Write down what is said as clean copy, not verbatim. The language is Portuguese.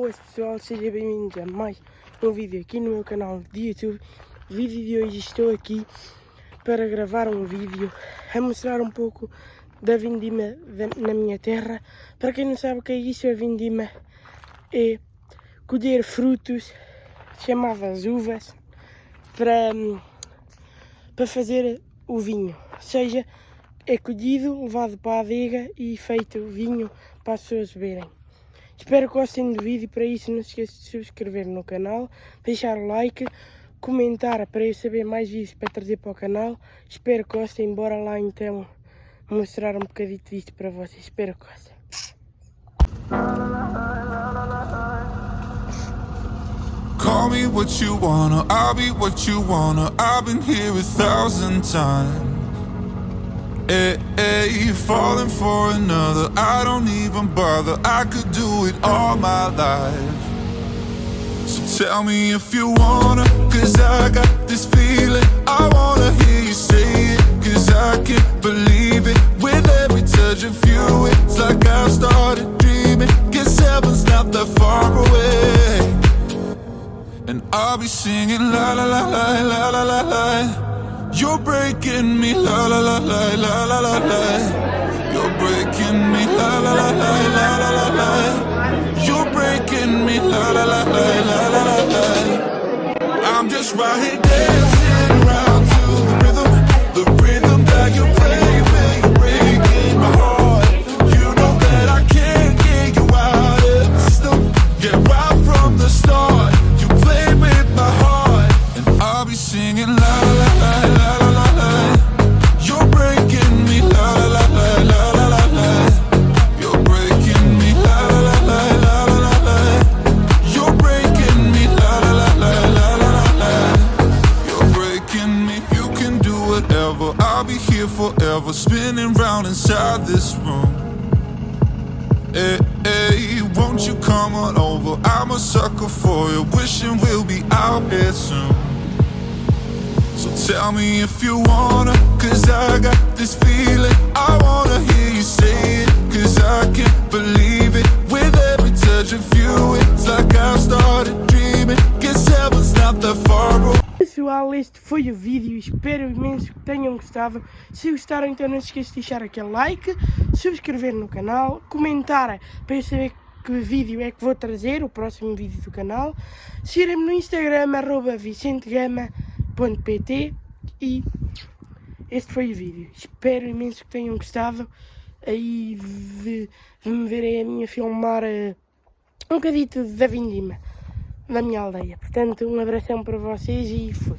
Boas pessoal, sejam bem-vindos a mais um vídeo aqui no meu canal de YouTube. O vídeo de hoje estou aqui para gravar um vídeo a mostrar um pouco da vindima na minha terra. Para quem não sabe o que é isso, a vindima é colher frutos chamadas uvas para fazer o vinho. Ou seja, é colhido, levado para a adega e feito o vinho para as pessoas beberem. Espero que gostem do vídeo, para isso não se esqueçam de se subscrever no canal, deixar o like, comentar para eu saber mais vídeos para trazer para o canal. Espero que gostem, bora lá então mostrar um bocadito disto para vocês, espero que gostem. Call me what you wanna, I'll be what you wanna. I've been here 1,000 times. Hey, falling for another, I don't even bother. I could do it all my life. So tell me if you wanna, cause I got this feeling. I wanna hear you say it, cause I can't believe it. With every touch of you, it's like I've started dreaming. Guess heaven's not that far away. And I'll be singing la la la la la la la la. You're breaking me, la la la la la la la la. You're breaking me, la la la la la la la la. You're breaking me, la la la la la la la la. I'm just right here dancing around to the rhythm that you play when you're breaking my heart. You know that I can't get you out of the system. Yeah, right from the start, you play with my heart, and I'll be singing la la la la. Forever spinning round inside this room. Hey, won't you come on over? I'm a sucker for you, wishing we'll be out here soon. So tell me if you wanna, cause I got this feeling. I wanna hear you say it, cause I can't believe it. With every touch of you, it's like I've started dreaming. Guess heaven's not that far away. Pessoal, este foi o vídeo, espero imenso que tenham gostado. Se gostaram, então não se esqueçam de deixar aquele like, subscrever no canal, comentar para eu saber que vídeo é que vou trazer, o próximo vídeo do canal. Seguirem-me no Instagram, @vicentegama.pt, e este foi o vídeo. Espero imenso que tenham gostado aí de me verem a minha filmar um bocadito da vindima da minha aldeia. Portanto, um abração para vocês e fui.